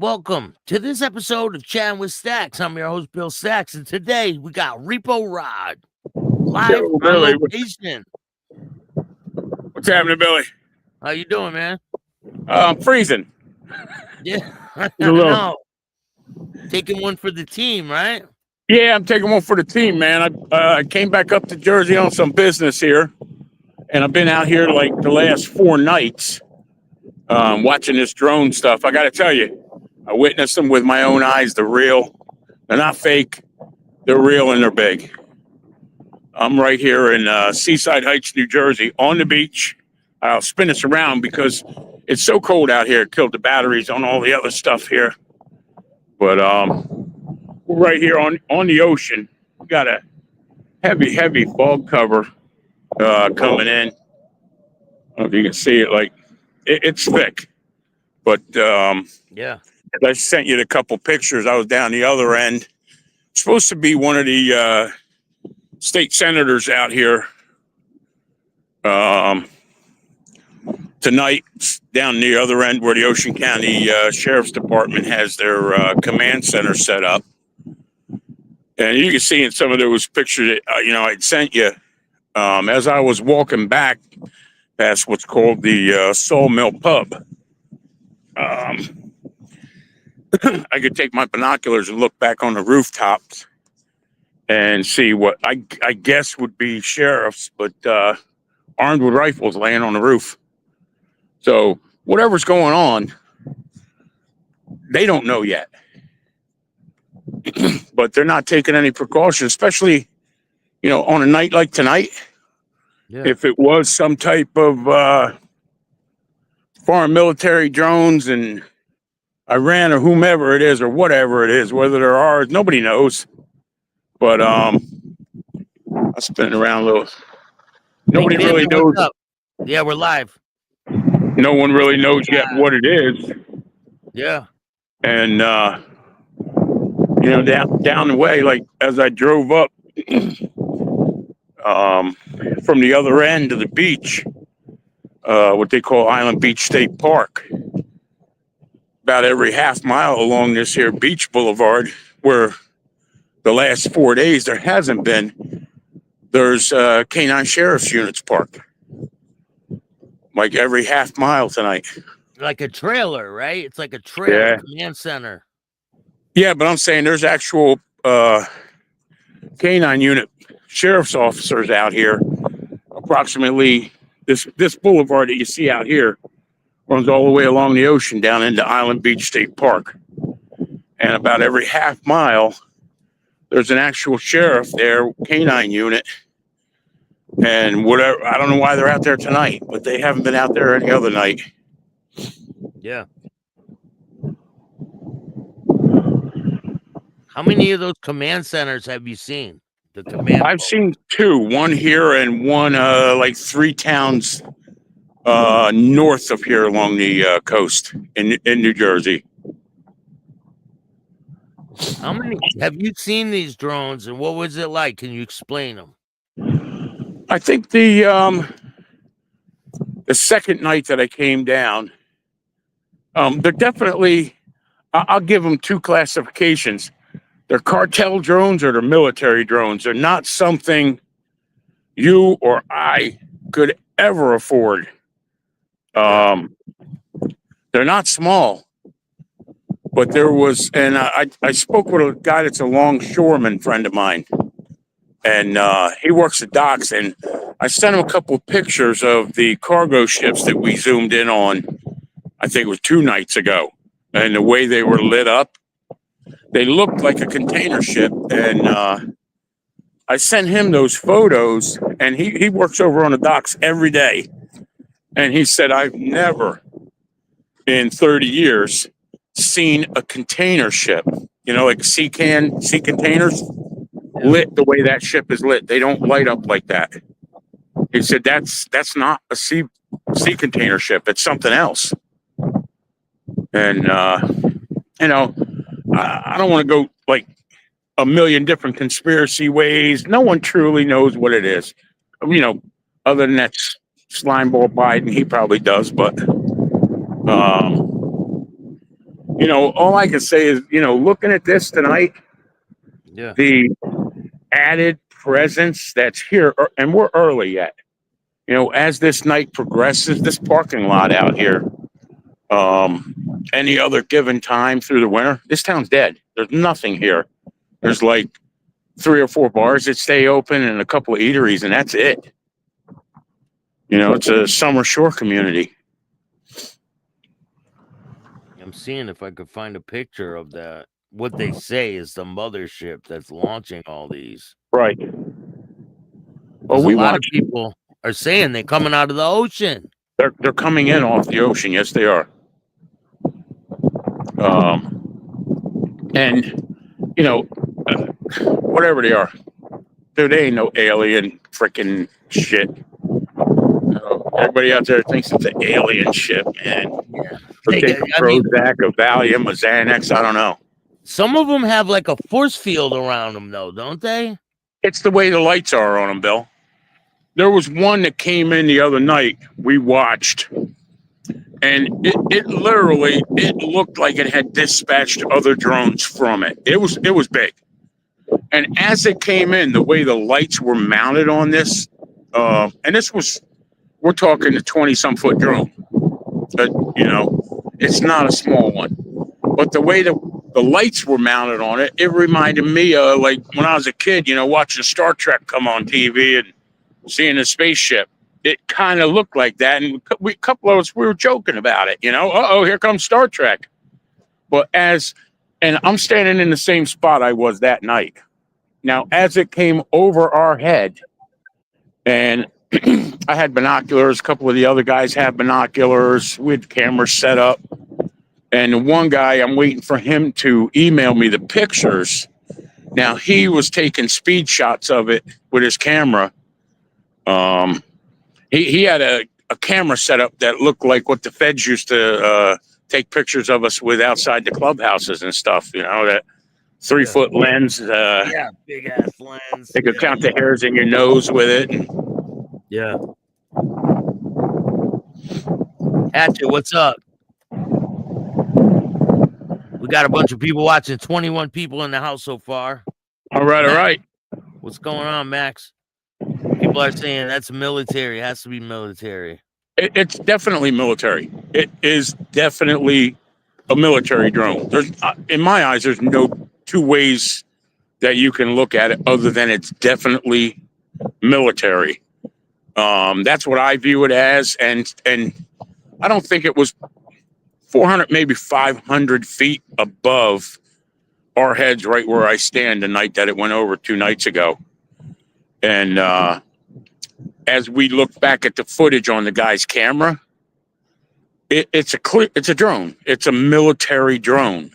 Welcome to this episode of Chattin with Staxx. I'm your host, Bill Staxx, and today we got Repo Rod live Yo, on Billy, location. what's happening, Billy? How you doing, man? I'm freezing. Yeah, I A little. know. Taking one for the team, right? Yeah, I'm taking one for the team, man. I came back up to Jersey on some business here, and I've been out here like the last 4 nights watching this drone stuff. I got to tell you, I witnessed them with my own eyes. They're real. They're not fake. They're real and they're big. I'm right here in Seaside Heights, New Jersey, on the beach. I'll spin this around because it's so cold out here. It killed the batteries on all the other stuff here. But we're right here on the ocean. We got a heavy fog cover coming in. I don't know if you can see it. Like it's thick, but Yeah. I sent you a couple pictures. I was down the other end. Supposed to be one of the state senators out here tonight, down the other end where the Ocean County Sheriff's Department has their command center set up. And you can see in some of those pictures that I'd sent you as I was walking back past what's called the Sawmill Pub. I could take my binoculars and look back on the rooftops and see what I guess would be sheriffs, but armed with rifles laying on the roof. So whatever's going on, they don't know yet. But they're not taking any precautions, especially, on a night like tonight. Yeah. If it was some type of foreign military drones and Iran or whomever it is or whatever it is, whether there are, nobody knows. But I'll spin it around a little. Nobody really knows. Yeah, we're live. No one really knows yet what it is. Yeah. And down the way, like as I drove up from the other end of the beach, what they call Island Beach State Park, about every half mile along this here beach boulevard, where the last 4 days there hasn't been, there's canine sheriff's units parked. Like every half mile tonight. Like a trailer, right? It's like a trailer command center. Yeah, but I'm saying there's actual canine unit sheriff's officers out here. Approximately this boulevard that you see out here runs all the way along the ocean down into Island Beach State Park. And about every half mile, there's an actual sheriff there, canine unit. And whatever, I don't know why they're out there tonight, but they haven't been out there any other night. Yeah. How many of those command centers have you seen? I've seen 2, one here and one like 3 towns north of here along the coast in New Jersey. How many have you seen these drones, and what was it like? Can you explain them? I think the second night that I came down, they're definitely, I'll give them 2 classifications. They're cartel drones or they're military drones. They're not something you or I could ever afford. They're not small, but there was, and I spoke with a guy that's a longshoreman friend of mine, and he works at docks, and I sent him a couple of pictures of the cargo ships that we zoomed in on, I think it was 2 nights ago, and the way they were lit up. They looked like a container ship, and I sent him those photos, and he works over on the docks every day. And he said, I've never in 30 years seen a container ship, like sea containers lit the way that ship is lit. They don't light up like that. He said that's not a sea container ship. It's something else. And you know, I don't want to go like a million different conspiracy ways. No one truly knows what it is. You know, other than that slimeball Biden, he probably does. But you know, all I can say is, you know, looking at this tonight, the added presence that's here, and we're early yet. You know, as this night progresses, this parking lot out here, any other given time through the winter, this town's dead. There's nothing here. There's like 3 or 4 bars that stay open and a couple of eateries, and that's it. You know, it's a summer shore community. I'm seeing if I could find a picture of that. What they say is the mothership that's launching all these. Right. Well, a lot of people are saying they're coming out of the ocean. They're coming in off the ocean. Yes, they are. And you know, whatever they are, dude, they ain't no alien freaking shit. Everybody out there thinks it's an alien ship, man. Yeah. Prozac, a Valium, a Xanax, I don't know. Some of them have like a force field around them, though, don't they? It's the way the lights are on them, Bill. There was one that came in the other night. We watched, and it literally looked like it had dispatched other drones from it. It was big, and as it came in, the way the lights were mounted on this, and this was, we're talking a 20-some foot drone. You know, it's not a small one, but the way the lights were mounted on it, it reminded me of like when I was a kid, you know, watching Star Trek come on TV and seeing a spaceship. It kind of looked like that, and a couple of us, we were joking about it, you know, here comes Star Trek. But and I'm standing in the same spot I was that night. Now, as it came over our head, and I had binoculars, a couple of the other guys had binoculars, we had cameras set up, and the one guy, I'm waiting for him to email me the pictures. Now, he was taking speed shots of it with his camera. He had a camera set up that looked like what the feds used to take pictures of us with outside the clubhouses and stuff, you know, that 3-foot lens. Big ass lens. They could count the hairs in your nose with it. Yeah. Hatchet, what's up? We got a bunch of people watching, 21 people in the house so far. All right. What's going on, Max? People are saying that's military. It has to be military. It's definitely military. It is definitely a military drone. There's, in my eyes, there's no two ways that you can look at it other than it's definitely military. That's what I view it as, and I don't think it was 400, maybe 500 feet above our heads, right where I stand the night that it went over 2 nights ago. And as we look back at the footage on the guy's camera, it's a drone. It's a military drone.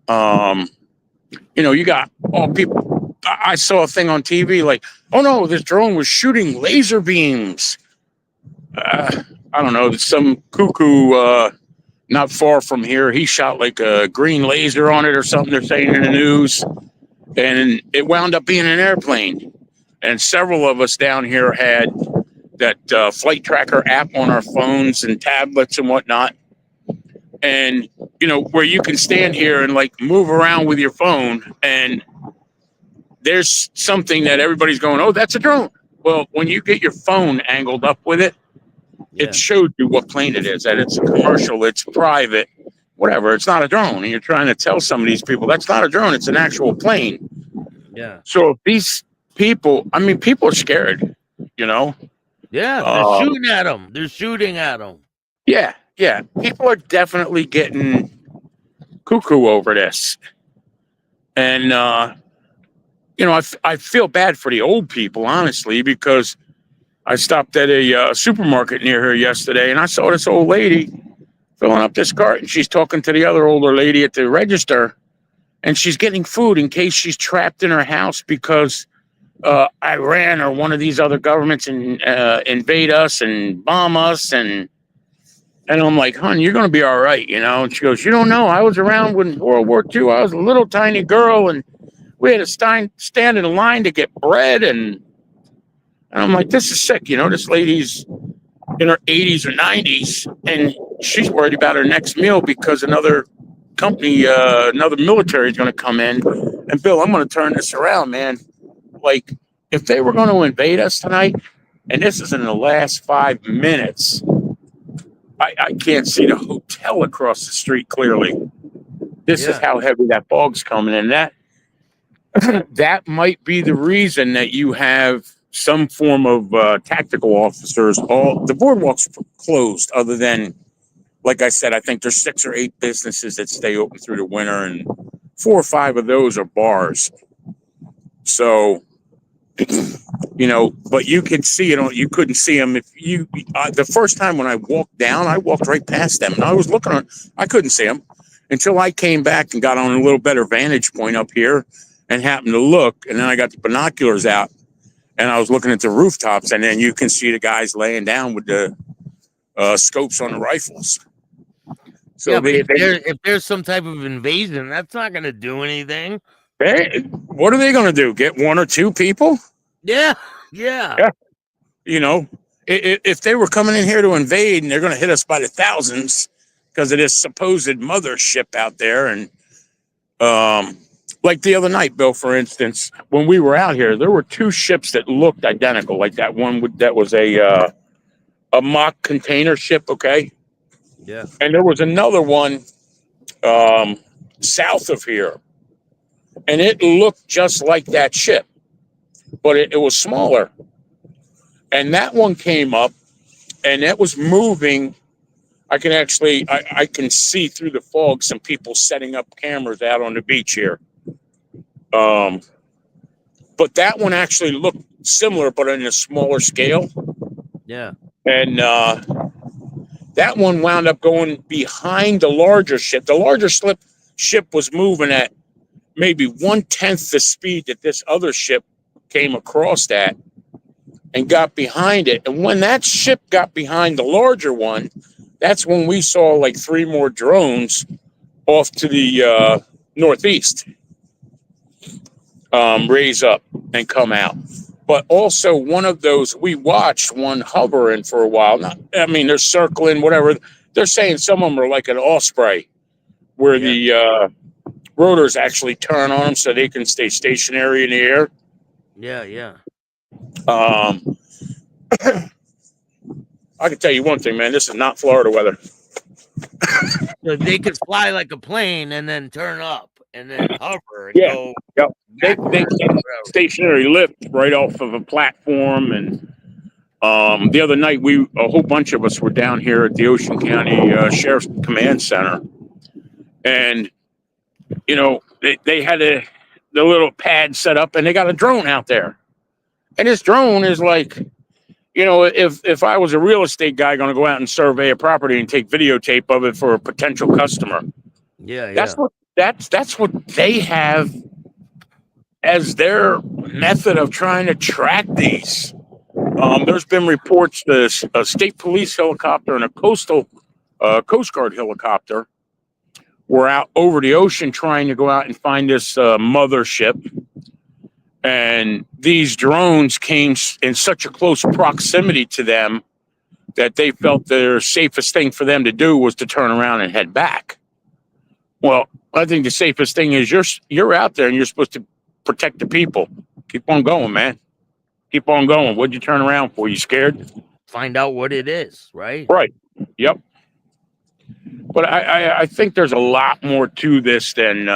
You know, you got all people. I saw a thing on TV like, oh no, this drone was shooting laser beams. I don't know, some cuckoo not far from here, he shot like a green laser on it or something, they're saying in the news. And it wound up being an airplane. And several of us down here had that flight tracker app on our phones and tablets and whatnot. And, you know, where you can stand here and like move around with your phone and there's something that everybody's going, oh, that's a drone. Well, when you get your phone angled up with it, it showed you what plane it is, that it's a commercial, it's private, whatever. It's not a drone. And you're trying to tell some of these people that's not a drone. It's an actual plane. Yeah. So if these people, I mean, people are scared, you know? Yeah. They're shooting at them. They're shooting at them. Yeah. Yeah. People are definitely getting cuckoo over this. And, you know, I feel bad for the old people, honestly, because I stopped at a supermarket near here yesterday and I saw this old lady filling up this cart and she's talking to the other older lady at the register and she's getting food in case she's trapped in her house because Iran or one of these other governments invade us and bomb us. And I'm like, hon, you're going to be all right, you know? And she goes, you don't know. I was around when World War II. I was a little tiny girl, and we had to stand in a line to get bread. And I'm like, this is sick. You know, this lady's in her 80s or 90s, and she's worried about her next meal because another company, another military is going to come in. And Bill, I'm going to turn this around, man. Like, if they were going to invade us tonight, and this is in the last 5 minutes, I can't see the hotel across the street clearly. This is how heavy that fog's coming in. That might be the reason that you have some form of tactical officers. All the boardwalks closed, other than, like I said, I think there's 6 or 8 businesses that stay open through the winter, and 4 or 5 of those are bars. So, you know, but you can see it. You couldn't see them if you. The first time when I walked down, I walked right past them, and I was looking on. I couldn't see them until I came back and got on a little better vantage point up here, and happened to look. And then I got the binoculars out, and I was looking at the rooftops, and then you can see the guys laying down with the scopes on the rifles. So yeah, if there's some type of invasion, that's not going to do anything. What are they going to do? Get 1 or 2 people? Yeah. You know, if they were coming in here to invade, and they're going to hit us by the thousands because of this supposed mothership out there. And like the other night, Bill, for instance, when we were out here, there were 2 ships that looked identical. Like that one that was a mock container ship. Okay. Yeah. And there was another one south of here, and it looked just like that ship, but it was smaller. And that one came up, and it was moving. I can see through the fog some people setting up cameras out on the beach here. But that one actually looked similar, but on a smaller scale. Yeah. And that one wound up going behind the larger ship. The larger ship was moving at maybe 1/10 the speed that this other ship came across at, and got behind it. And when that ship got behind the larger one, that's when we saw like 3 more drones off to the northeast raise up and come out. But also one of those, we watched one hovering for a while. They're circling, whatever. They're saying some of them are like an osprey, where the rotors actually turn on them so they can stay stationary in the air. Yeah. I can tell you one thing, man. This is not Florida weather. So they could fly like a plane and then turn up and then hover and go. Yep. They stationary lift right off of a platform. And the other night, a whole bunch of us were down here at the Ocean County Sheriff's Command Center, and you know they had the little pad set up, and they got a drone out there, and this drone is like, you know, if I was a real estate guy going to go out and survey a property and take videotape of it for a potential customer, that's what they have as their method of trying to track these. There's been reports that a state police helicopter and a Coast Guard helicopter were out over the ocean trying to go out and find this mothership. And these drones came in such a close proximity to them that they felt their safest thing for them to do was to turn around and head back. Well, I think the safest thing is you're out there and you're supposed to protect the people. Keep on going, man. Keep on going. What'd you turn around for? You scared? Find out what it is, right? Right. Yep. But I think there's a lot more to this than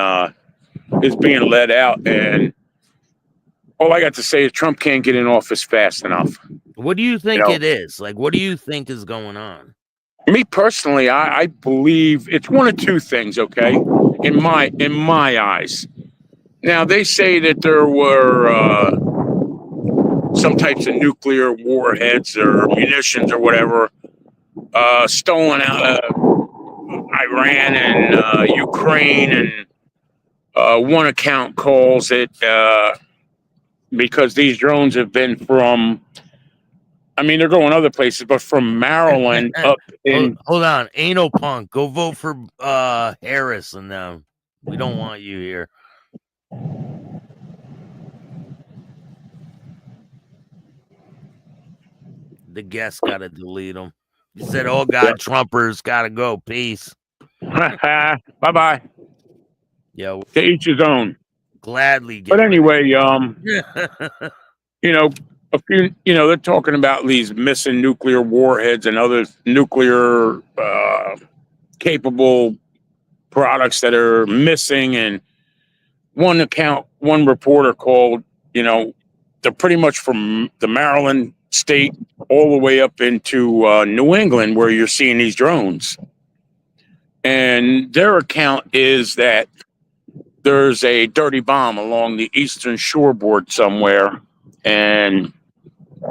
is being let out. And all I got to say is Trump can't get in office fast enough. What do you think it is? Like, what do you think is going on? Me personally, I believe it's one of 2 things, okay? In my eyes. Now, they say that there were some types of nuclear warheads or munitions or whatever stolen out of Iran and Ukraine, and One account calls it because these drones have been from. I mean, they're going other places, but from Maryland up in. Hold on, Anal Punk, go vote for Harris and them. We don't want you here. The guest got to delete them. You said, "Oh God, Trumpers got to go." Peace. Bye bye. Yeah, To each his own. gladly. But anyway, you know, a few, they're talking about these missing nuclear warheads and other nuclear capable products that are missing. And one reporter called, they're pretty much from the Maryland state all the way up into New England where you're seeing these drones. And their account is that there's a dirty bomb along the eastern shoreboard somewhere. And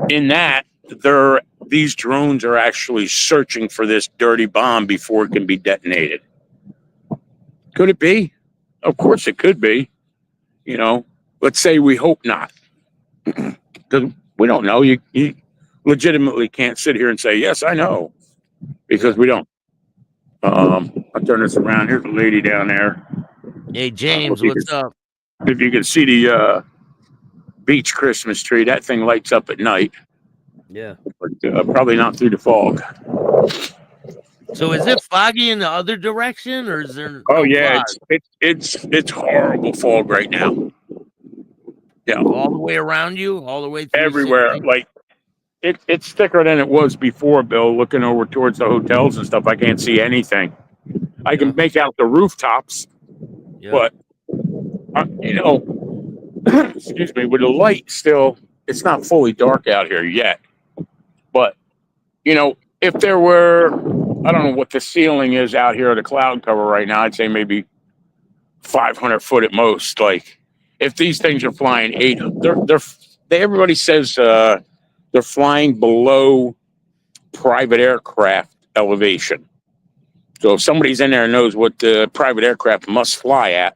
in that, these drones are actually searching for this dirty bomb before it can be detonated. Could it be? Of course it could be. Let's say we hope not. Because we don't know. You legitimately can't sit here and say, yes, I know. Because we don't. I'll turn this around. Here's a lady down there. Hey, James, what's up? If you can see the beach Christmas tree, that thing lights up at night. Yeah. But, probably not through the fog. So is it foggy in the other direction, or is there? Oh yeah, it's horrible fog right now. Yeah, all the way around you, all the way through everywhere. Like it's thicker than it was before, Bill. Looking over towards the hotels and stuff, I can't see anything. I can make out the rooftops, but excuse me, with the light still, it's not fully dark out here yet. But if there were, I don't know what the ceiling is out here, the cloud cover right now, I'd say maybe 500 foot at most. Like if these things are flying everybody says they're flying below private aircraft elevation. So if somebody's in there and knows what the private aircraft must fly at,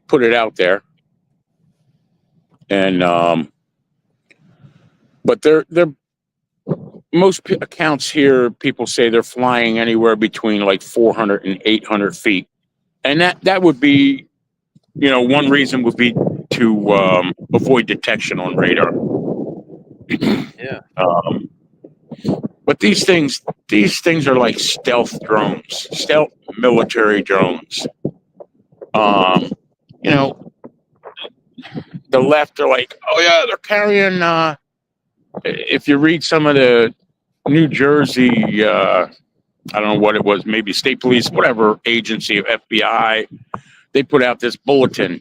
put it out there. And but they're most accounts here, people say they're flying anywhere between like 400 and 800 feet. And that would be, one reason would be to avoid detection on radar. Yeah. But these things are like stealth drones, stealth military drones. The left are like, oh yeah, they're carrying. If you read some of the New Jersey, I don't know what it was, maybe state police, whatever agency of FBI, they put out this bulletin.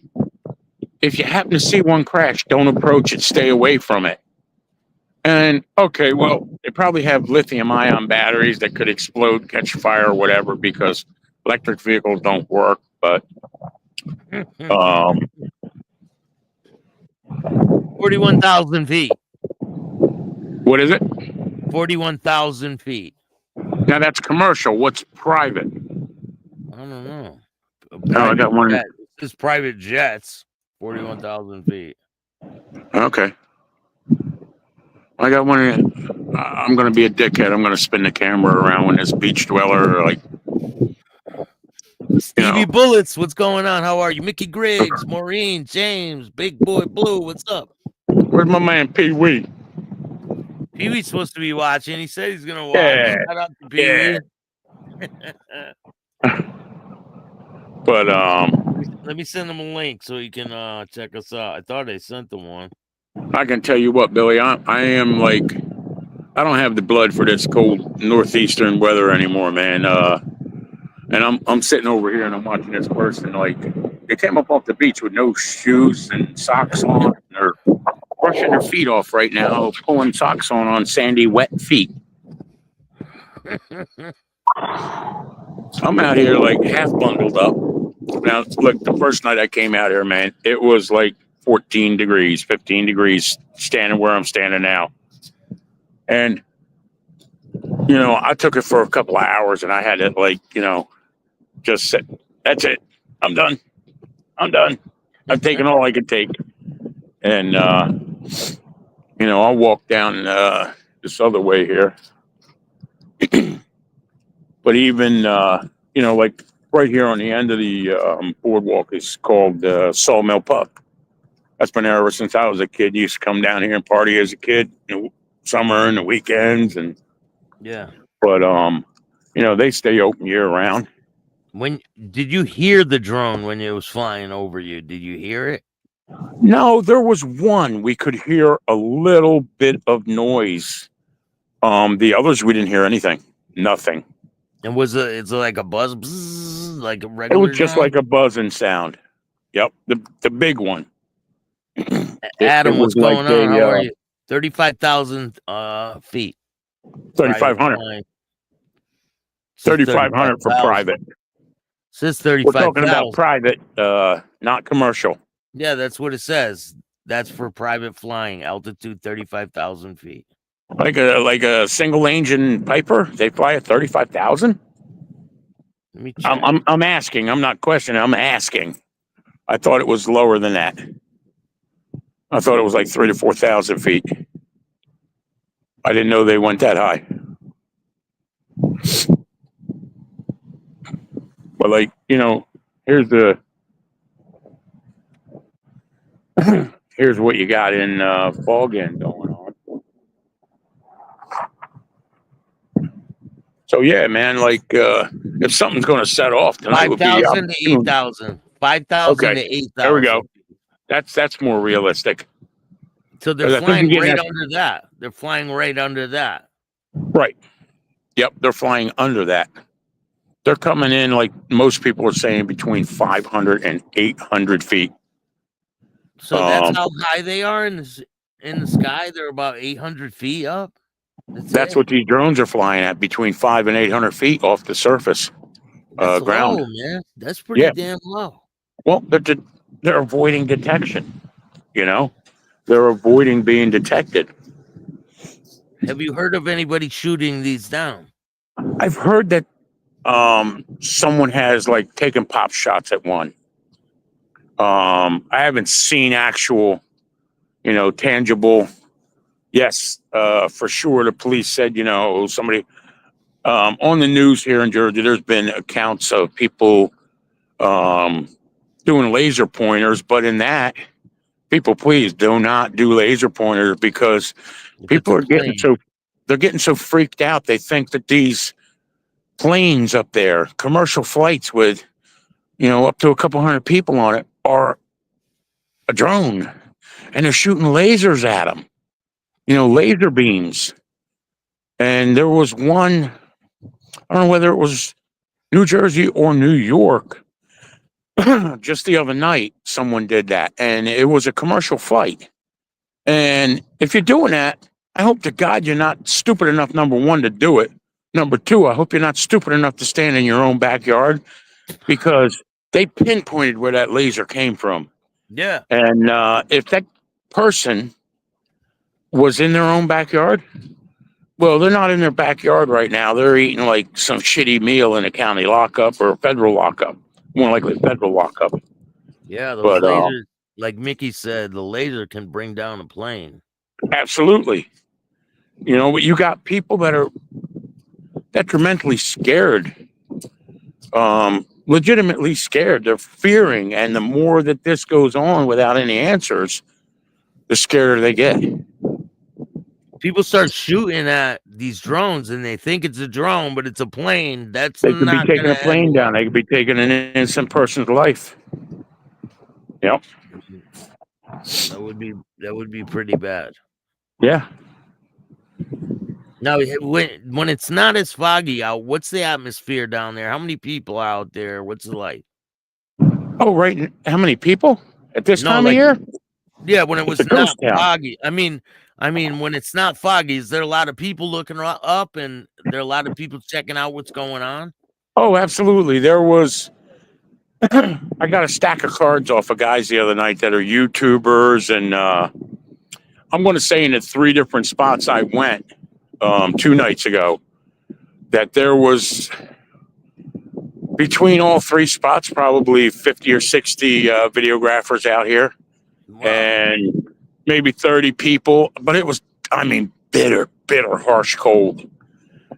If you happen to see one crash, don't approach it, stay away from it. And okay, well, they probably have lithium-ion batteries that could explode, catch fire, or whatever, because electric vehicles don't work. But 41,000 feet. What is it? 41,000 feet. Now that's commercial. What's private? I don't know. I got one. This is private jets. 41,000 feet. Okay. I got one. I'm going to be a dickhead. I'm going to spin the camera around when this beach dweller, like. Stevie Bullets, what's going on? How are you? Mickey Griggs, Maureen, James, Big Boy Blue, what's up? Where's my man Pee Wee? Pee Wee's supposed to be watching. He said he's going to watch. Yeah. Shout out to Pee Wee. But let me send him a link so he can check us out. I thought I sent him one. I can tell you what, Billy, I am like, I don't have the blood for this cold northeastern weather anymore, man. And I'm sitting over here and I'm watching this person, like, they came up off the beach with no shoes and socks on. They're brushing their feet off right now, pulling socks on sandy, wet feet. I'm out here like half bundled up. Now, look, the first night I came out here, man, it was like 14 degrees, 15 degrees standing where I'm standing now. And, I took it for a couple of hours and I had to, like, just sit. That's it. I'm done. I'm done. I've taken all I could take. And, I'll walk down this other way here. But even, like right here on the end of the boardwalk is called Sawmill Pub. That's been there ever since I was a kid. Used to come down here and party as a kid, summer and the weekends. Yeah. But, they stay open year round. When did you hear the drone when it was flying over you? Did you hear it? No, there was one. We could hear a little bit of noise. The others, we didn't hear anything. Nothing. And it's like a buzz, bzzz, like a It regular was just drone? like a buzzing sound. Yep, the big one. Adam, what's like going on? How are you? 35,000 feet. 3,500. 3,500 for private. Says We're 35,000. talking about private, not commercial. Yeah, that's what it says. That's for private flying, altitude 35,000 feet. Like a single engine Piper, they fly at 35,000. Let me check. I'm asking. I'm not questioning. I'm asking. I thought it was lower than that. I thought it was like 3,000 to 4,000 feet. I didn't know they went that high. But here's what you got in Falgan going on. So yeah, man, if something's going to set off tonight, 5,000 to 8,000. 5,000 to 8,000. There we go. That's more realistic. So they're flying right under that. They're flying right under that. Right. Yep, they're flying under that. They're coming in, like most people are saying, between 500 and 800 feet. So that's how high they are in the sky. They're about 800 feet up. That's what these drones are flying at, between 500 and 800 feet off the surface. That's ground. low, man. That's pretty damn low. Well, they're avoiding detection. They're avoiding being detected. Have you heard of anybody shooting these down? I've heard that someone has taken pop shots at one. I haven't seen actual, tangible. Yes, for sure. The police said, somebody on the news here in Georgia, there's been accounts of people doing laser pointers, but in that, people, please do not do laser pointers because people are getting so freaked out. They think that these planes up there, commercial flights with, up to a couple hundred people on it, are a drone, and they're shooting lasers at them, laser beams. And there was one, I don't know whether it was New Jersey or New York, just the other night, someone did that, and it was a commercial flight. And if you're doing that, I hope to God you're not stupid enough, number one, to do it. Number two, I hope you're not stupid enough to stand in your own backyard, because they pinpointed where that laser came from. Yeah. And if that person was in their own backyard, well, they're not in their backyard right now. They're eating some shitty meal in a county lockup or a federal lockup. More likely federal lockup. Yeah, those lasers, like Mickey said, the laser can bring down a plane. Absolutely. But you got people that are detrimentally scared, legitimately scared. They're fearing, and the more that this goes on without any answers, the scarier they get. People start shooting at these drones, and they think it's a drone, but it's a plane. They could be taking a plane down. They could be taking an innocent person's life. Yep. That would be pretty bad. Yeah. Now, when it's not as foggy out, what's the atmosphere down there? How many people are out there? What's it like? Oh, right. How many people at this time of year? Yeah, when it was not foggy. I mean, when it's not foggy, is there a lot of people looking up, and there are a lot of people checking out what's going on? Oh, absolutely. There was. I got a stack of cards off of guys the other night that are YouTubers, and I'm going to say in the 3 different spots I went 2 nights ago that there was between all three spots, probably 50 or 60 videographers out here. Wow. And maybe 30 people, but it was, I mean, bitter, harsh cold.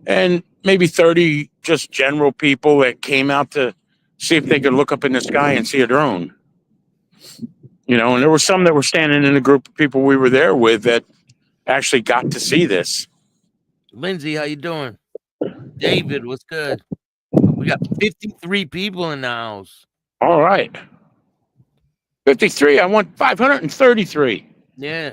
And maybe 30 just general people that came out to see if they could look up in the sky and see a drone. You know, and there were some that were standing in the group of people we were there with that actually got to see this. Lindsay, how you doing? David, what's good? We got 53 people in the house. All right. 53. I want 533. Yeah.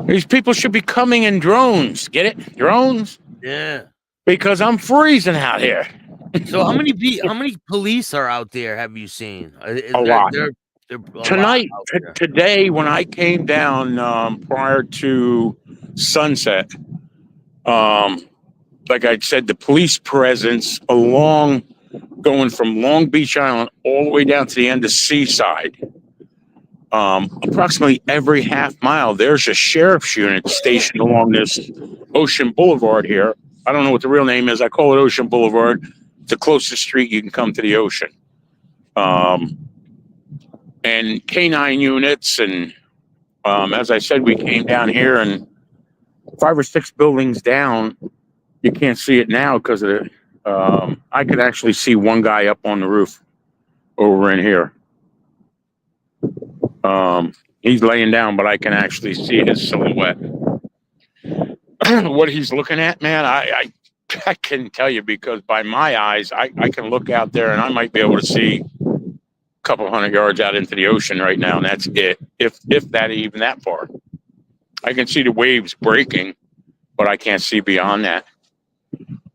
These people should be coming in drones. Get it? Drones? Yeah. Because I'm freezing out here. So how many police are out there? Have you seen? A lot. Tonight, today, when I came down prior to sunset, like I said, the police presence along going from Long Beach Island all the way down to the end of Seaside. Approximately every half mile, there's a sheriff's unit stationed along this Ocean Boulevard here. I don't know what the real name is. I call it Ocean Boulevard. It's the closest street you can come to the ocean. And canine units. And as I said, we came down here and 5 or 6 buildings down. You can't see it now because of the, I could actually see one guy up on the roof over in here. He's laying down, but I can actually see his silhouette. What he's looking at, man, I couldn't tell you, because by my eyes, I can look out there and I might be able to see a couple hundred yards out into the ocean right now, and that's it. If that even that far. I can see the waves breaking, but I can't see beyond that.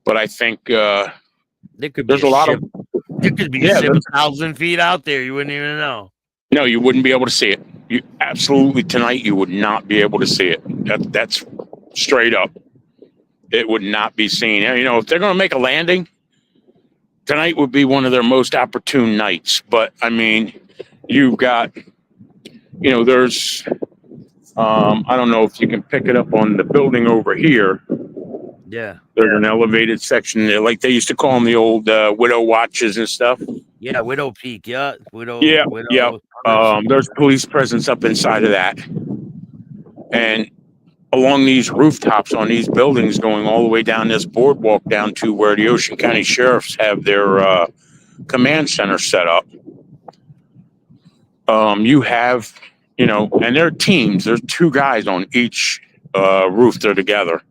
But I think there's a lot of. There could be 7,000 feet out there. You wouldn't even know. No, you wouldn't be able to see it. You absolutely, tonight you would not be able to see it. That's straight up. It would not be seen. You know, if they're going to make a landing, tonight would be one of their most opportune nights. But I mean, you've got, you know, there's, I don't know if you can pick it up on the building over here. Yeah. There's an elevated section there, like they used to call them the old widow watches and stuff. Yeah, Widow Peak. Yeah, Widow. Yeah, Widow, yeah. There's police presence up inside of that, and along these rooftops on these buildings, going all the way down this boardwalk down to where the Ocean County Sheriffs have their command center set up. You have, you know, and they're teams. There's 2 guys on each roof. They're together.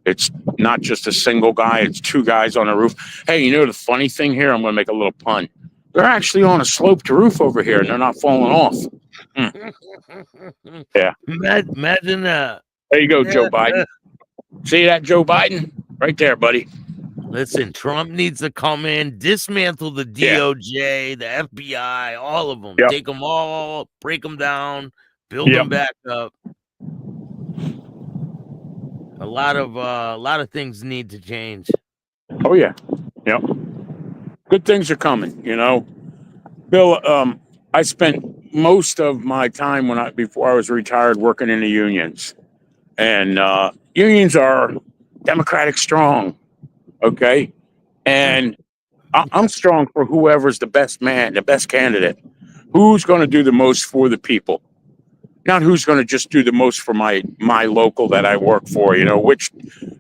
It's not just a single guy. It's 2 guys on a roof. Hey, you know the funny thing here? I'm going to make a little pun. They're actually on a sloped roof over here, and they're not falling off. Yeah. Imagine that. There you go, Joe Biden. See that, Joe Biden? Right there, buddy. Listen, Trump needs to come in, dismantle the DOJ, the FBI, all of them. Yep. Take them all, break them down, build them back up. A lot of things need to change. Oh yeah, yep. Good things are coming. You know, Bill. I spent most of my time before I was retired working in the unions, and unions are democratic strong. Okay, and I'm strong for whoever's the best man, the best candidate. Who's going to do the most for the people? Not who's going to just do the most for my local that I work for. You know, which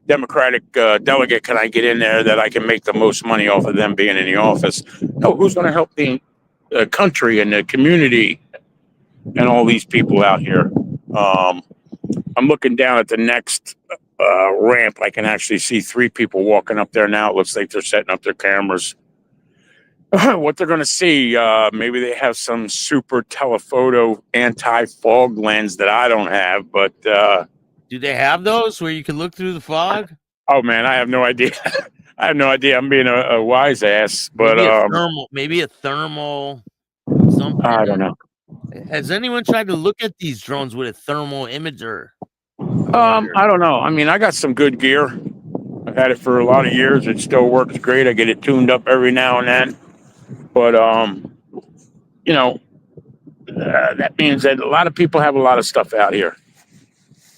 Democratic delegate can I get in there that I can make the most money off of them being in the office? No, who's going to help the country and the community and all these people out here? I'm looking down at the next ramp. I can actually see 3 people walking up there now. It looks like they're setting up their cameras. What they're going to see, maybe they have some super telephoto anti-fog lens that I don't have, but do they have those where you can look through the fog? Oh man, I have no idea. I have no idea. I'm being a wise ass, but maybe a thermal something. I don't know. Has anyone tried to look at these drones with a thermal imager? I don't know. I mean, I got some good gear. I've had it for a lot of years. It still works great. I get it tuned up every now and then. But, you know, that means that a lot of people have a lot of stuff out here.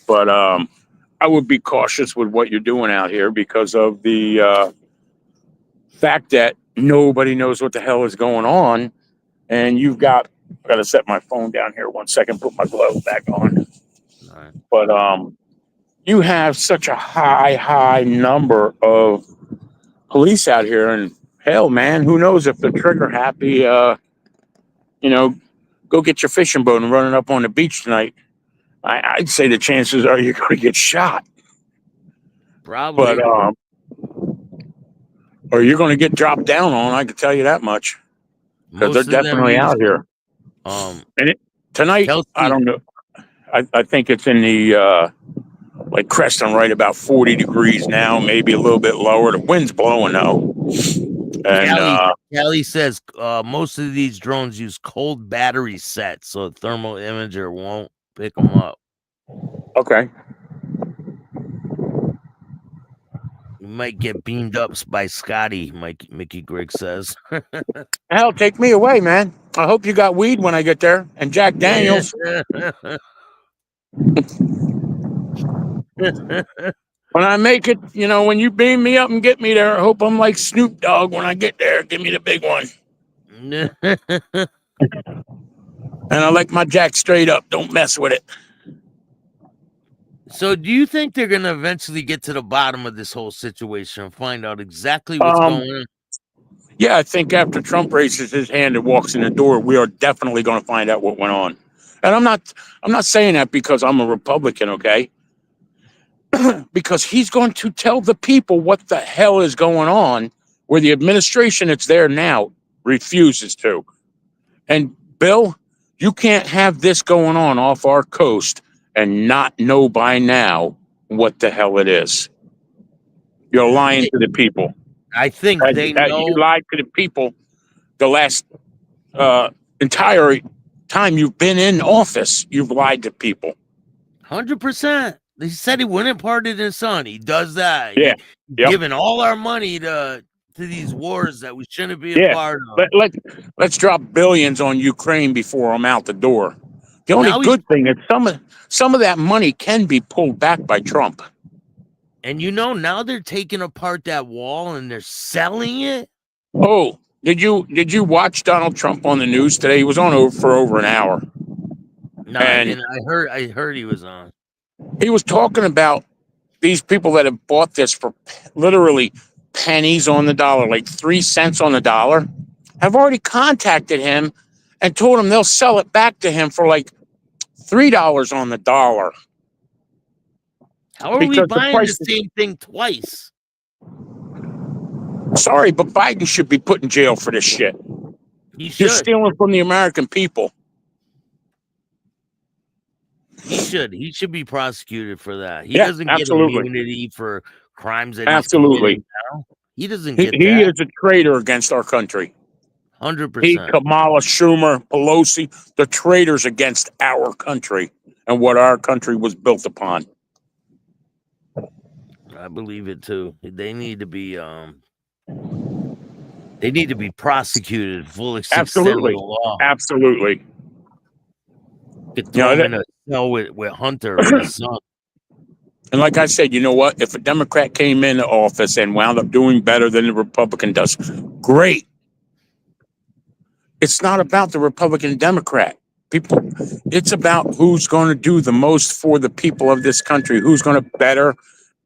But I would be cautious with what you're doing out here because of the fact that nobody knows what the hell is going on, and I got to set my phone down here 1 second, put my glove back on. All right. But you have such a high number of police out here, and hell, man, who knows if they're trigger happy? Go get your fishing boat and run it up on the beach tonight. I'd say the chances are you're going to get shot. Probably. But or you're going to get dropped down on. I can tell you that much, because they're definitely out here. Tonight, Kelsey, I don't know. I think it's in the like Creston, right about 40 degrees now, maybe a little bit lower. The wind's blowing though. And Callie says most of these drones use cold battery sets, so a thermal imager won't pick them up. Okay. You might get beamed up by Scotty, Mickey Grigg says. Hell, take me away, man. I hope you got weed when I get there, and Jack Daniels. When I make it, when you beam me up and get me there, I hope I'm like Snoop Dogg when I get there. Give me the big one. And I like my Jack straight up. Don't mess with it. So do you think they're going to eventually get to the bottom of this whole situation and find out exactly what's going on? Yeah, I think after Trump raises his hand and walks in the door, we are definitely going to find out what went on. And I'm not saying that because I'm a Republican, okay? Because he's going to tell the people what the hell is going on, where the administration that's there now refuses to. And Bill, you can't have this going on off our coast and not know by now what the hell it is. You're lying to the people. I think they know. You lied to the people the last entire time you've been in office. You've lied to people. 100%. He said he wouldn't pardon his son. He does that. Yeah. He's giving all our money to these wars that we shouldn't be a part of. Let's drop billions on Ukraine before I'm out the door. The only good thing is some of that money can be pulled back by Trump. And now they're taking apart that wall and they're selling it. Oh, did you watch Donald Trump on the news today? He was on for over an hour. No, and I heard he was on. He was talking about these people that have bought this for literally pennies on the dollar, like 3 cents on the dollar, have already contacted him and told him they'll sell it back to him for like $3 on the dollar. How are we buying the same thing twice? Sorry, but Biden should be put in jail for this shit. You're stealing from the American people. He should be prosecuted for that. He doesn't get immunity for crimes that he's committing now. He doesn't get that. He is a traitor against our country. 100%. He, Kamala, Schumer, Pelosi, the traitors against our country and what our country was built upon. I believe it too. They need to be prosecuted full extent of the law. Absolutely. Could throw him in a cell with Hunter and his son. And like I said, you know what? If a Democrat came into office and wound up doing better than the Republican does, great. It's not about the Republican and Democrat. It's about who's going to do the most for the people of this country, who's going to better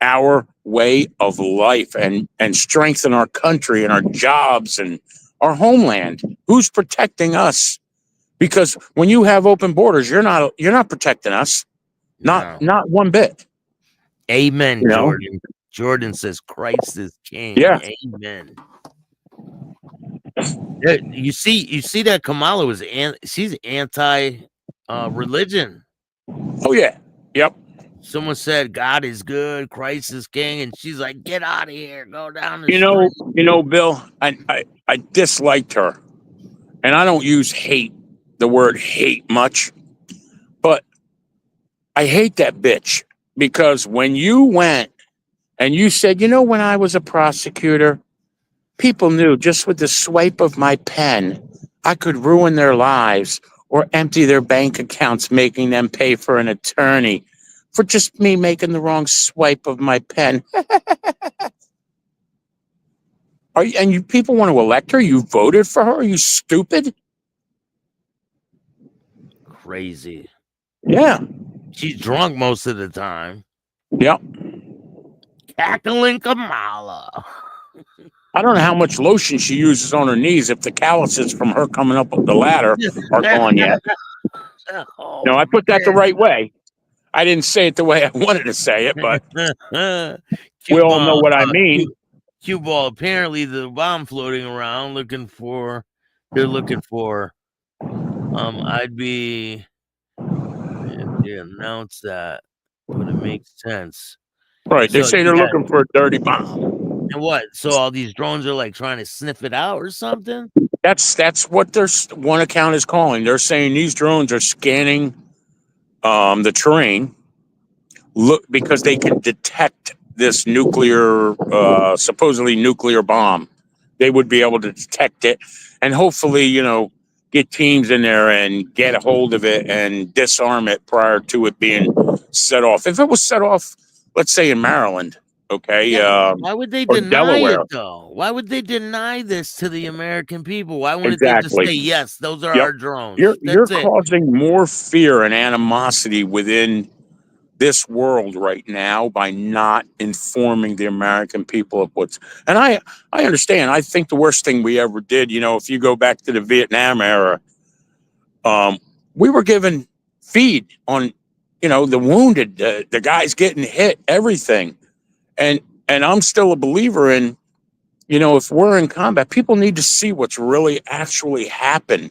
our way of life and strengthen our country and our jobs and our homeland. Who's protecting us? Because when you have open borders, you're not protecting us. Not one bit. Amen, Jordan. Jordan says Christ is king. Yeah. Amen. You see that Kamala she's anti religion. Oh yeah. Yep. Someone said God is good, Christ is king, and she's like, get out of here, go down the street. Bill, I disliked her. And I don't use the word hate much, but I hate that bitch because when you went and you said, when I was a prosecutor, people knew just with the swipe of my pen, I could ruin their lives or empty their bank accounts, making them pay for an attorney for just me making the wrong swipe of my pen. And you people want to elect her? You voted for her? Are you stupid? Crazy. Yeah. She's drunk most of the time. Yep. Cackling Kamala. I don't know how much lotion she uses on her knees if the calluses from her coming up the ladder are gone yet. Oh, No, I put that the right way. I didn't say it the way I wanted to say it, but we all know what I mean. Cue ball. Apparently, the bomb floating around they're looking for. I'd be. They announced that, but it makes sense. Right. They So say they're looking for a dirty bomb. And what? So all these drones are like trying to sniff it out or something? That's what their one account is calling. They're saying these drones are scanning the terrain, look, because they can detect this nuclear, supposedly nuclear bomb. They would be able to detect it, and hopefully, get teams in there and get a hold of it and disarm it prior to it being set off. If it was set off, let's say in Maryland, okay, Yeah, why would they or deny Delaware, it though? Why would they deny this to the American people? Why wouldn't they just exactly. say yes? Those are Yep. our drones. You're That's it. causing more fear and animosity within this world right now by not informing the American people of what's. And I understand. I think the worst thing we ever did, if you go back to the Vietnam era, we were given feed on, the wounded, the guys getting hit, everything. And I'm still a believer in, if we're in combat, people need to see what's really actually happened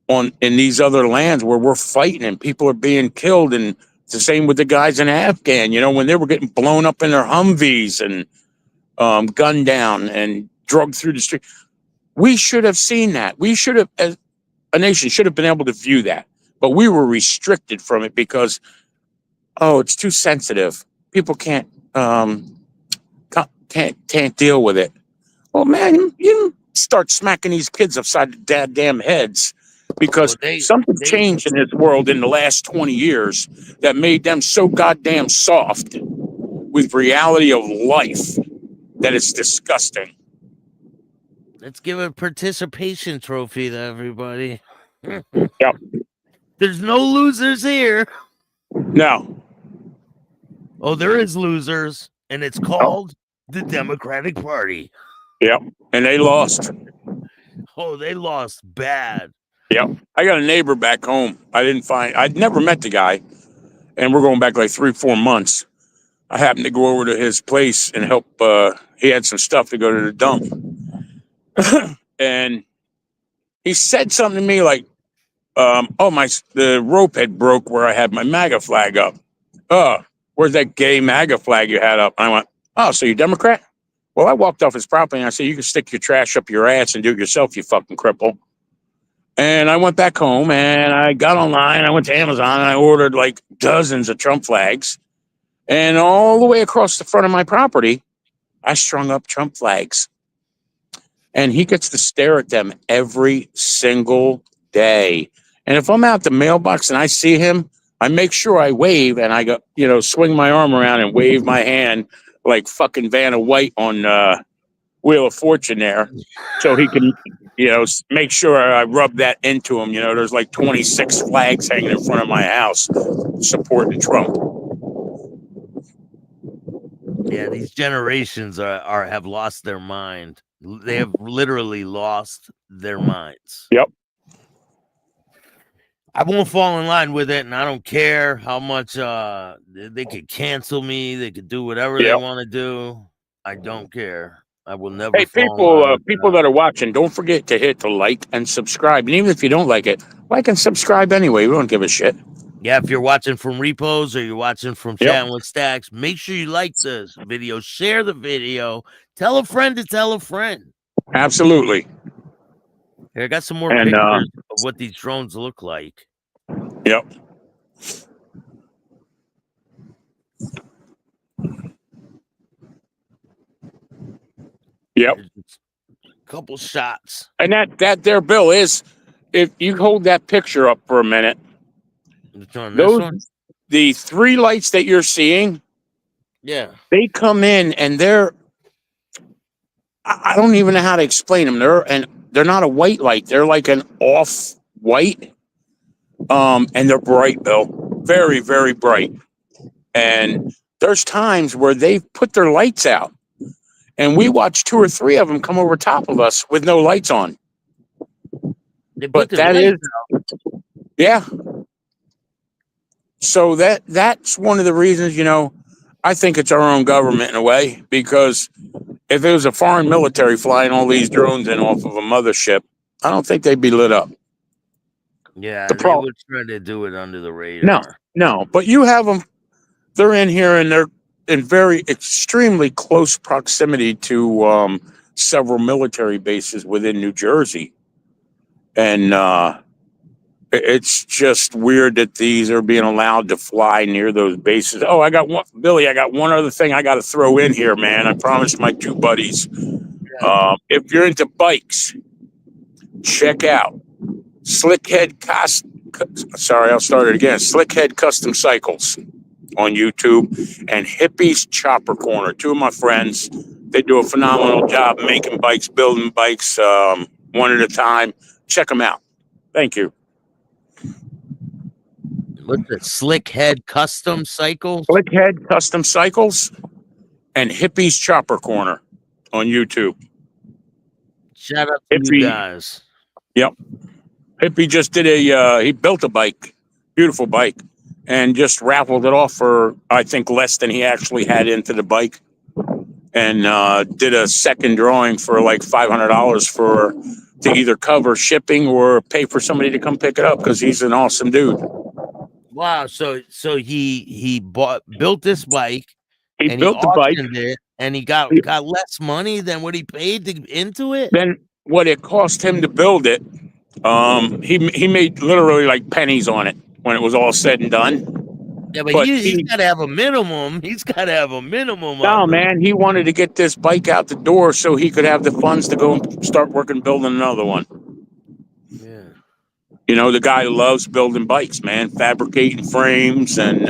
in these other lands where we're fighting and people are being killed. And it's the same with the guys in Afghan, when they were getting blown up in their Humvees and gunned down and drugged through the street. We should have seen that. We should have, as a nation, should have been able to view that. But we were restricted from it because, it's too sensitive. People can't deal with it. Well, man, you start smacking these kids upside the damn heads because something changed in this world in the last 20 years that made them so goddamn soft with reality of life that it's disgusting. Let's give a participation trophy to everybody. Yep. There's no losers here. No. Oh, there is losers, and it's called the Democratic Party. Yep. And they lost. Oh, they lost bad. Yep. I got a neighbor back home. I'd never met the guy, and we're going back like 3-4 months. I happened to go over to his place and help. He had some stuff to go to the dump. And he said something to me like, the rope had broke where I had my MAGA flag up. Where's that gay MAGA flag you had up? And I went, oh, so you're Democrat? Well, I walked off his property and I said, you can stick your trash up your ass and do it yourself, you fucking cripple. And I went back home and I got online. I went to Amazon and I ordered like dozens of Trump flags. And all the way across the front of my property, I strung up Trump flags. And he gets to stare at them every single day. And if I'm out the mailbox and I see him, I make sure I wave and I go, swing my arm around and wave my hand like fucking Vanna White on Wheel of Fortune there. So he can, make sure I rub that into him. There's like 26 flags hanging in front of my house supporting Trump. Yeah, these generations have lost their mind. They have literally lost their minds. Yep. I won't fall in line with it, and I don't care how much they could cancel me. They could do whatever they want to do. I don't care. I will never. Hey, people that are watching, don't forget to hit the like and subscribe. And even if you don't like it, like and subscribe anyway. We don't give a shit. Yeah, if you're watching from Repos or you're watching from Chattin with Staxx, make sure you like this video, share the video, tell a friend to tell a friend. Absolutely. Here, I got some more pictures of what these drones look like. Yep. Yep. A couple shots. And that there, Bill, is, if you hold that picture up for a minute, the 3 lights that you're seeing, yeah, they come in and I don't even know how to explain them. They're not a white light. They're like an off white. And they're bright, Bill. Very, very bright. And there's times where they've put their lights out, and we watch 2 or 3 of them come over top of us with no lights on. They put But their that lights is, yeah. So that's one of the reasons, I think it's our own government in a way, because if it was a foreign military flying all these drones in off of a mothership, I don't think they'd be lit up. Yeah, The they problem, would try to do it under the no, radar. no, but you have them. They're in here, and they're in very extremely close proximity to several military bases within New Jersey, and it's just weird that these are being allowed to fly near those bases. Oh, Billy. I got one other thing I got to throw in here, man. I promised my 2 buddies. If you're into bikes, check out Slickhead Cost. Sorry, I'll start it again. Slickhead Custom Cycles on YouTube, and Hippie's Chopper Corner. 2 of my friends. They do a phenomenal job making bikes, building bikes, one at a time. Check them out. Thank you. What's the Slickhead Custom Cycles? Slickhead Custom Cycles and Hippie's Chopper Corner on YouTube. Shout out to you guys. Yep. Hippie just did he built a bike, beautiful bike, and just raffled it off for, I think, less than he actually had into the bike, and did a second drawing for like $500 to either cover shipping or pay for somebody to come pick it up, because he's an awesome dude. Wow, so he built this bike, He and built he the bike, auctioned it, and he got less money than what he paid into it. then what it cost him to build it. He made literally like pennies on it when it was all said and done. Yeah, but he's got to have a minimum. He's got to have a minimum. No, man, he wanted to get this bike out the door so he could have the funds to go and start working building another one. Yeah. The guy loves building bikes, man, fabricating frames, and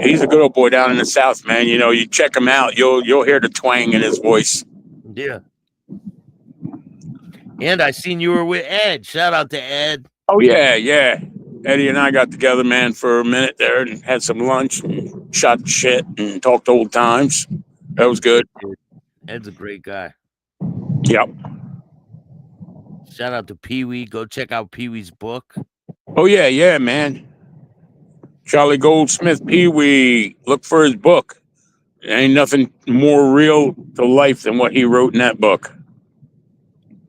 he's a good old boy down in the South, man. You check him out, you'll hear the twang in his voice. Yeah. And I seen you were with Ed. Shout out to Ed. Oh yeah. Eddie and I got together, man, for a minute there and had some lunch and shot shit and talked old times. That was good. Ed's a great guy. Yep. Shout out to Pee Wee. Go check out Pee Wee's book. Oh yeah, man. Charlie Goldsmith, Pee Wee. Look for his book. There ain't nothing more real to life than what he wrote in that book.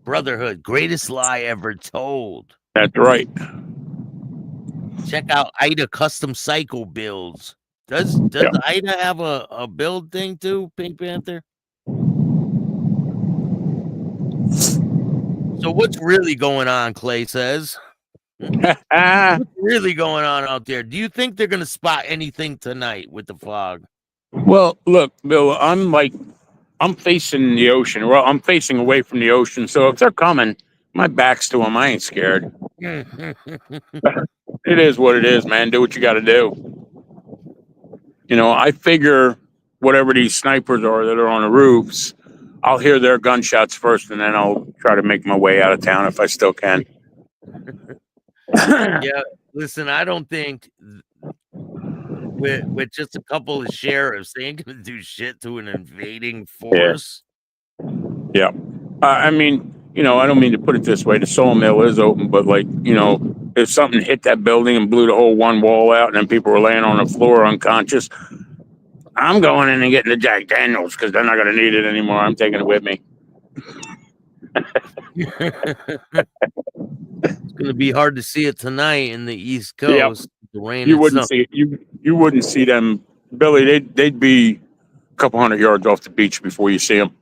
Brotherhood, greatest lie ever told. That's right. Check out Ida Custom Cycle Builds. Does Ida have a build thing too, Pink Panther? So what's really going on, Clay says? What's really going on out there? Do you think they're going to spot anything tonight with the fog? Well, look, Bill, I'm facing the ocean. Well, I'm facing away from the ocean. So if they're coming, my back's to them. I ain't scared. It is what it is, man. Do what you got to do. I figure whatever these snipers are that are on the roofs, I'll hear their gunshots first, and then I'll try to make my way out of town if I still can. Yeah, listen, I don't think with just a couple of sheriffs, they ain't gonna do shit to an invading force. Yeah. I mean, I don't mean to put it this way. The sawmill is open, but if something hit that building and blew the whole one wall out, and then people were laying on the floor unconscious, I'm going in and getting the Jack Daniels, because they're not going to need it anymore. I'm taking it with me. It's going to be hard to see it tonight in the East Coast. The rain. You wouldn't see it. You wouldn't see them, Billy. They'd be a couple hundred yards off the beach before you see them.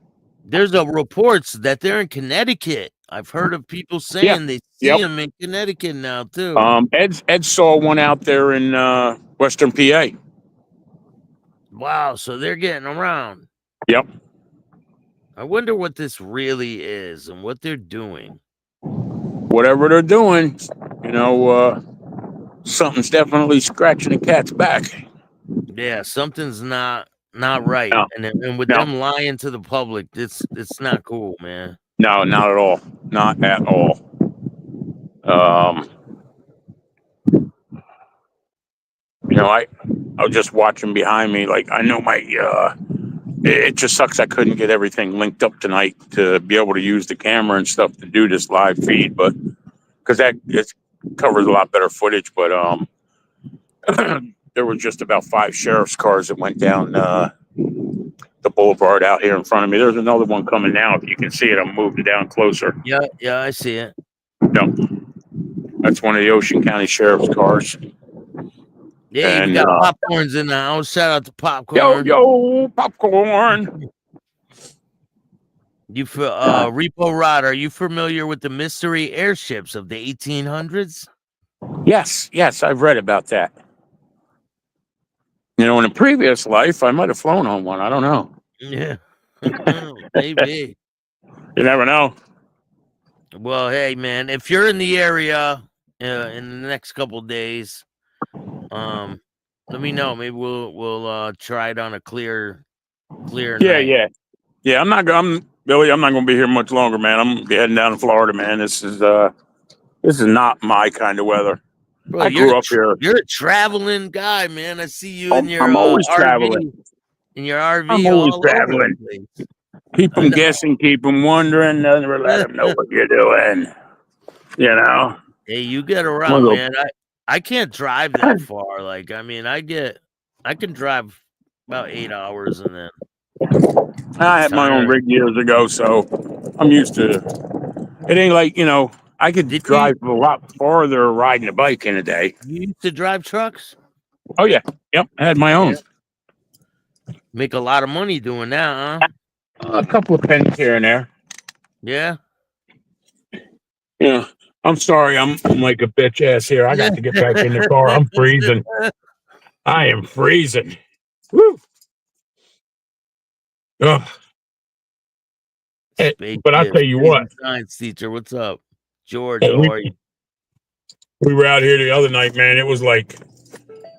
There's reports that they're in Connecticut. I've heard of people saying they see them in Connecticut now too. Ed saw one out there in Western PA. Wow, so they're getting around. Yep. I wonder what this really is and what they're doing. Whatever they're doing, something's definitely scratching the cat's back. Yeah, something's not not right. No, And with no, them lying to the public, it's not cool, man. no, not at all. Not at all. Um, I was just watching behind me. Like, I know it just sucks I couldn't get everything linked up tonight to be able to use the camera and stuff to do this live feed, but because it covers a lot better footage. But there was just about 5 sheriff's cars that went down the boulevard out here in front of me. There's another one coming now. If you can see it, I'm moving down closer. Yeah, I see it. No, that's one of the Ocean County Sheriff's cars. Hey, we And got popcorns in the house. Shout out to popcorn. yo, popcorn. You for Repo Rod, are you familiar with the mystery airships of the 1800s? Yes, I've read about that. In a previous life, I might have flown on one. I don't know. Yeah. Maybe. You never know. Well, hey man, if you're in the area in the next couple days, let me know. Maybe we'll try it on a clear night. Yeah. I'm Billy. I'm not going to be here much longer, man. I'm gonna be heading down to Florida, man. This is not my kind of weather. Bro, I grew up here. You're a traveling guy, man. I see you in your I'm always RV. traveling. In your RV, I'm always all traveling. over the place. Keep them guessing, keep them wondering, never let them know what you're doing. You know? Hey, you get around, man. I can't drive that far. Like, I mean, I can drive about 8 hours and then I had my own rig years ago, so I'm used to it. It ain't like, I could drive a lot farther riding a bike in a day. You used to drive trucks? Oh, yeah. Yep. I had my own. Yeah. Make a lot of money doing that, huh? A couple of pennies here and there. Yeah. Yeah. I'm sorry. I'm like a bitch ass here. I got to get back in the car. I'm freezing. I am freezing. Woo. Ugh. But I'll tell you what. Science teacher, what's up? George, Hey, how are you? We were out here the other night, man. It was like,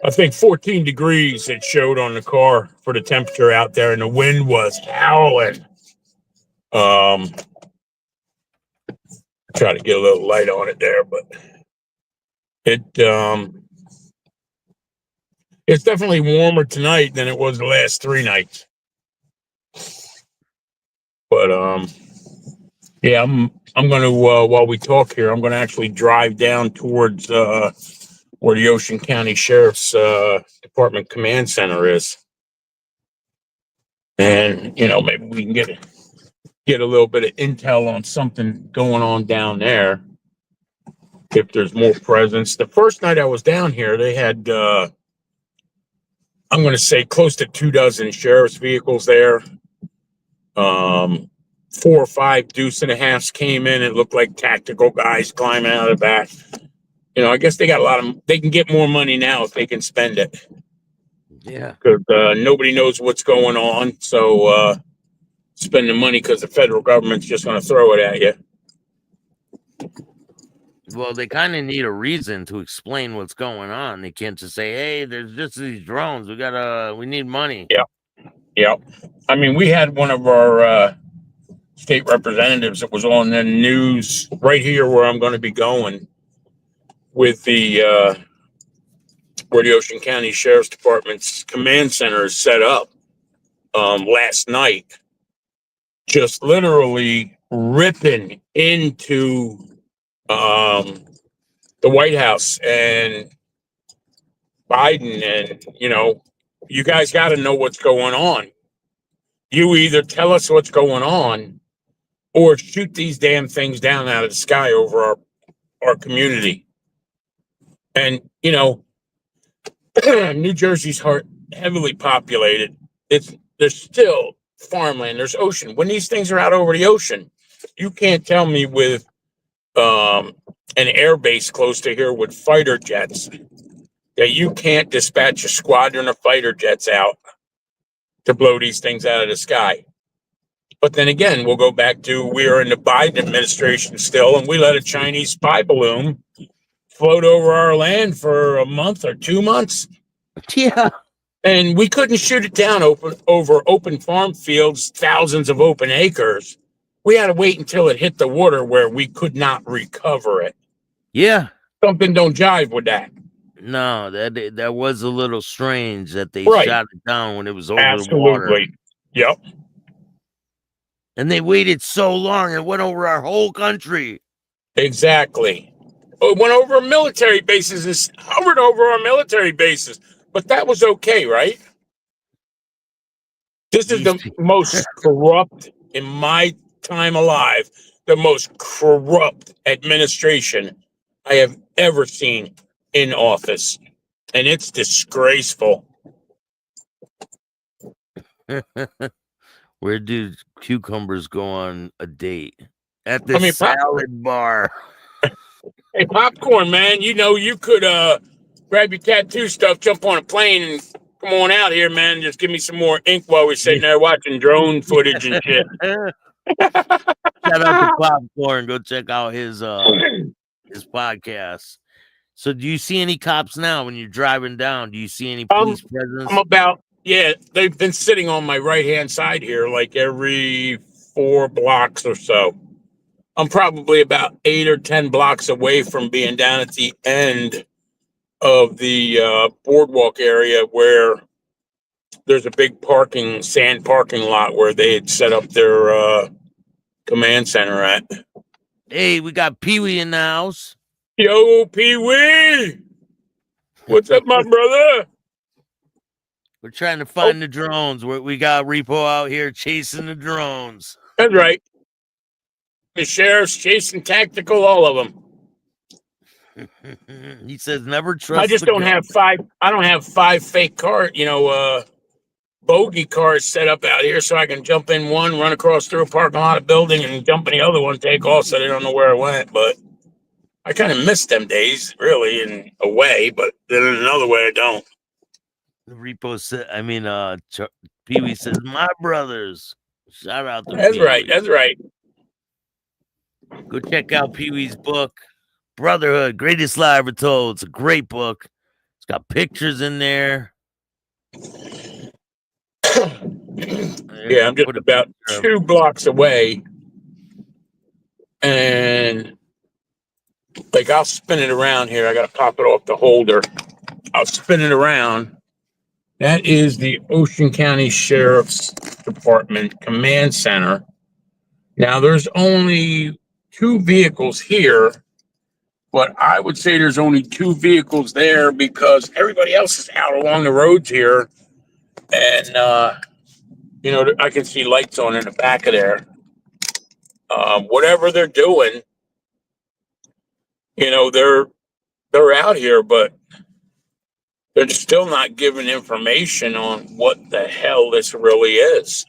I think 14 degrees it showed on the car for the temperature out there, and the wind was howling. Try to get a little light on it there, but it's definitely warmer tonight than it was the last 3 nights. But yeah, I'm gonna while we talk here, I'm gonna actually drive down towards where the Ocean County Sheriff's Department Command Center is, and maybe we can get a little bit of intel on something going on down there. If there's more presence. The first night I was down here, they had I'm going to say close to 24 sheriff's vehicles there. 4 or 5 deuce and a halves came in. It looked like tactical guys climbing out of the back. I guess they got they can get more money now if they can spend it. Yeah. Because nobody knows what's going on. So spend the money because the federal government's just going to throw it at you. Well, they kind of need a reason to explain what's going on. They can't just say, "Hey, there's just these drones. We need money." Yeah. I mean, we had one of our state representatives that was on the news right here where I'm going to be going with the where the Ocean County Sheriff's Department's command center is set up last night, just literally ripping into the White House and Biden. And, you guys got to know what's going on. You either tell us what's going on or shoot these damn things down out of the sky over our community. And, New Jersey's heavily populated. There's still farmland, there's ocean. When these things are out over the ocean, you can't tell me with an air base close to here with fighter jets that you can't dispatch a squadron of fighter jets out to blow these things out of the sky. But then again, we'll go back to we are in the Biden administration still, and we let a Chinese spy balloon float over our land for a month or 2 months. Yeah. And we couldn't shoot it down over open farm fields, thousands of open acres. We had to wait until it hit the water where we could not recover it. Yeah. Something don't jive with that. No, that was a little strange that they Right. shot it down when it was over the water. Absolutely. Yep. And they waited so long, it went over our whole country. Exactly. It went over our military bases and hovered over our military bases. But that was okay, right? This is the most corrupt, in my time alive, the most corrupt administration I have ever seen in office. And it's disgraceful. Where do cucumbers go on a date? At the salad bar. Hey, popcorn, man, you could grab your tattoo stuff, jump on a plane, and come on out here, man. Just give me some more ink while we're sitting there watching drone footage and shit. Shout out to Popcorn. Go check out his podcast. So do you see any cops now when you're driving down? Do you see any police presence? They've been sitting on my right-hand side here like every 4 blocks or so. I'm probably about 8 or 10 blocks away from being down at the end of the boardwalk area where there's a big sand parking lot where they had set up their command center at. Hey, we got Pee Wee in the house. Yo, Pee Wee! What's up, my brother? We're trying to find the drones. We got Repo out here chasing the drones. That's right. The sheriff's chasing tactical, all of them. He says never trust. I just don't have 5. I don't have 5 fake cars, bogey cars set up out here, so I can jump in one, run across through a parking lot of building, and jump in the other one, take off, so they don't know where I went. But I kind of miss them days, really, in a way. But then in another way, I don't. Repo said, Pee Wee says, my brothers. Shout out to That's Pee-wee. right. That's right. Go check out Pee Wee's book, Brotherhood, Greatest Lie Ever Told. It's a great book. It's got pictures in there. Yeah, I'm just about 2 blocks away. And like I'll spin it around here. I got to pop it off the holder. I'll spin it around. That is the Ocean County Sheriff's Department Command Center. Now, there's only 2 vehicles here, but I would say there's only 2 vehicles there because everybody else is out along the roads here. And, I can see lights on in the back of there. Whatever they're doing, they're out here, but they're still not giving information on what the hell this really is.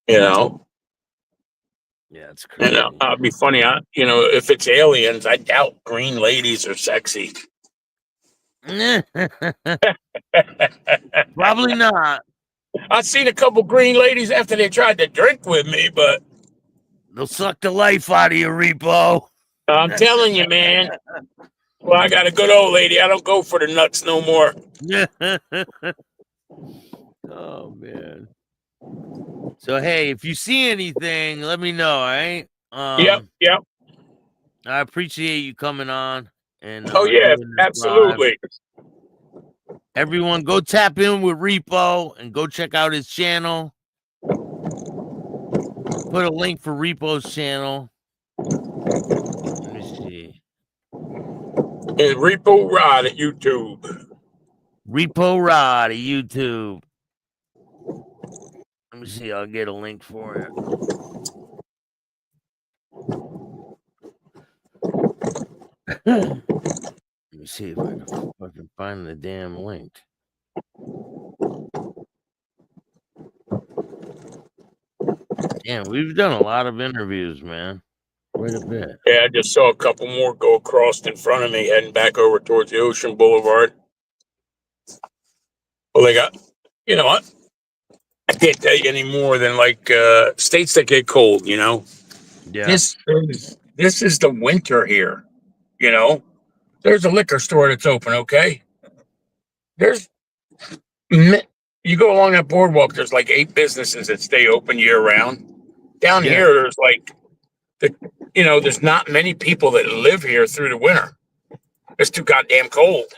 Yeah, it's crazy. It'd be funny. If it's aliens, I doubt green ladies are sexy. Probably not. I've seen a couple green ladies after they tried to drink with me, but they'll suck the life out of you, Repo. I'm telling you, man. Well, I got a good old lady. I don't go for the nuts no more. Oh, man. So, hey, if you see anything, let me know, all right? Yep. I appreciate you coming on. And yeah, absolutely. Everyone, go tap in with Repo and go check out his channel. Put a link for Repo's channel. Let me see. And Repo Rod at YouTube. Repo Rod at YouTube. Let me see. I'll get a link for it. Let me see if I can find the damn link. Damn, we've done a lot of interviews, man. Quite a bit. Yeah, I just saw a couple more go across in front of me, heading back over towards the Ocean Boulevard. Well, they got, what? I can't tell you any more than states that get cold, Yeah. This is the winter here, There's a liquor store that's open, okay? There's You go along that boardwalk, there's like 8 businesses that stay open year round. Down Yeah. here, there's like there's not many people that live here through the winter. It's too goddamn cold.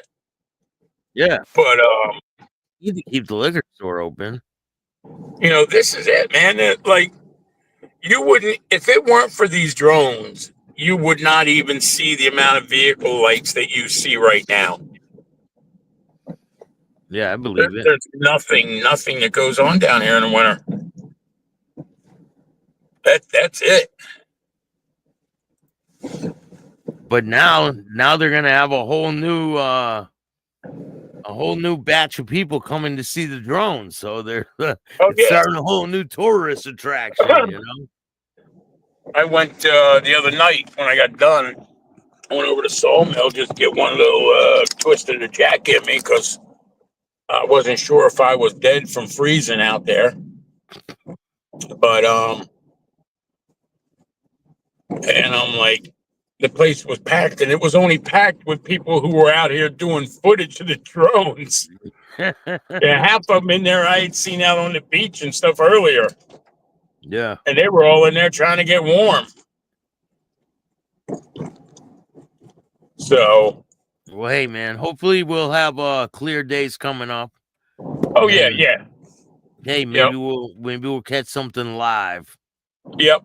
Yeah. But You need to keep the liquor store open. this is it, man. You wouldn't, if it weren't for these drones, you would not even see the amount of vehicle lights that you see right now. Yeah, I believe it. There's nothing that goes on down here in the winter. That's it. But now they're gonna have a whole new batch of people coming to see the drones. So they're starting a whole new tourist attraction, I went the other night when I got done. I went over to Sawmill just to get one little twist of the jack in me because I wasn't sure if I was dead from freezing out there. But and I'm like, the place was packed, and it was only packed with people who were out here doing footage of the drones. Yeah, half of them in there I had seen out on the beach and stuff earlier. Yeah. And they were all in there trying to get warm. So, well, hey, man, hopefully we'll have clear days coming up. Oh, yeah. Hey, maybe we'll catch something live. Yep.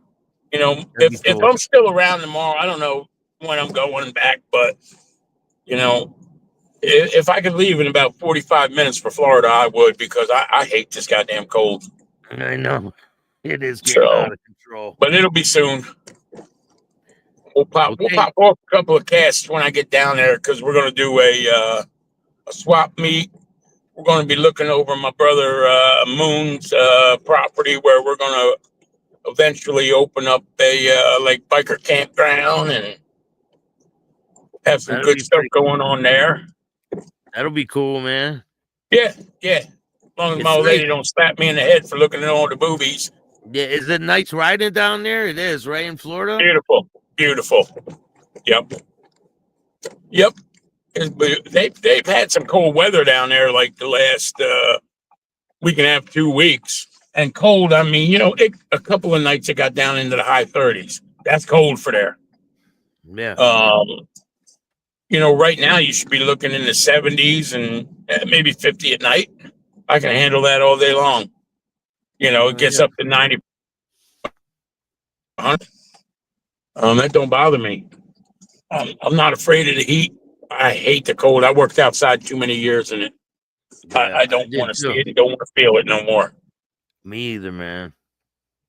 If I'm still around tomorrow, I don't know when I'm going back, but if I could leave in about 45 minutes for Florida, I would, because I hate this goddamn cold. I know. It is getting out of control. But it'll be soon. We'll pop off a couple of casts when I get down there, because we're going to do a swap meet. We're going to be looking over my brother Moon's property, where we're going to eventually open up a like biker campground and have some good stuff going on there. That'll be cool, man. Yeah. As long as my old lady don't slap me in the head for looking at all the boobies. Yeah, is it nice riding down there? It is, right, in Florida? Beautiful. Yep. They've had some cold weather down there, like the last week and a half, 2 weeks. And cold, I mean, a couple of nights it got down into the high 30s. That's cold for there. Yeah. Right now you should be looking in the 70s and maybe 50 at night. I can handle that all day long. It gets up to 90. That don't bother me. I'm not afraid of the heat. I hate the cold. I worked outside too many years in it. Yeah, I don't want to see it. Don't want to feel it no more. Me either, man.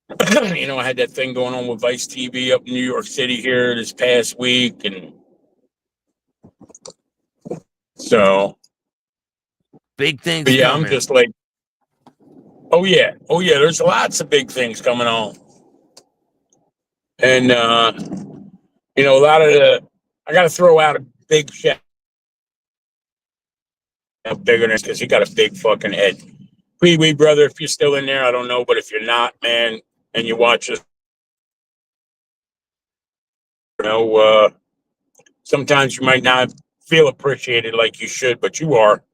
I had that thing going on with Vice TV up in New York City here this past week, and so big things. But yeah, coming. I'm just like, oh yeah. There's lots of big things coming on, and a lot of I got to throw out a big shout. Bigger than, because he got a big fucking head. Pee Wee, brother, if you're still in there, I don't know, but if you're not, man, and you watch us, sometimes you might not feel appreciated like you should, but you are,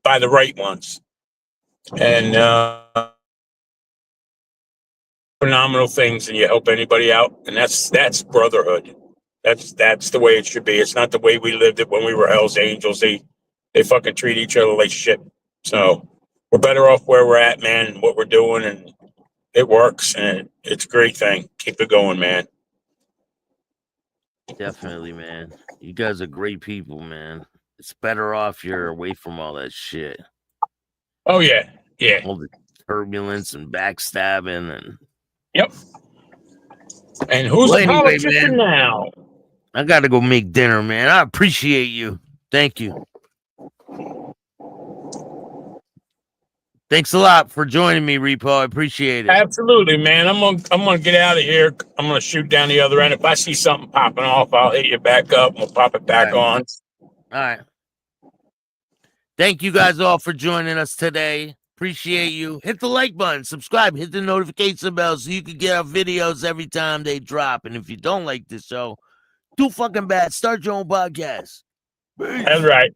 by the right ones. And phenomenal things, and you help anybody out, and that's brotherhood. That's the way it should be. It's not the way we lived it when we were Hell's Angels. They fucking treat each other like shit. So we're better off where we're at, man, and what we're doing, and it works, and it's a great thing. Keep it going, man. Definitely, man. You guys are great people, man. It's better off you're away from all that shit. Oh, yeah. All the turbulence and backstabbing and... Yep. And who's a politician now? I got to go make dinner, man. I appreciate you. Thank you. Thanks a lot for joining me, Repo. I appreciate it. Absolutely, man. I'm gonna get out of here. I'm gonna shoot down the other end. If I see something popping off, I'll hit you back up. We'll pop it back on. All right. Thank you guys all for joining us today. Appreciate you. Hit the like button, subscribe, hit the notification bell so you can get our videos every time they drop. And if you don't like this show, too fucking bad. Start your own podcast. That's right.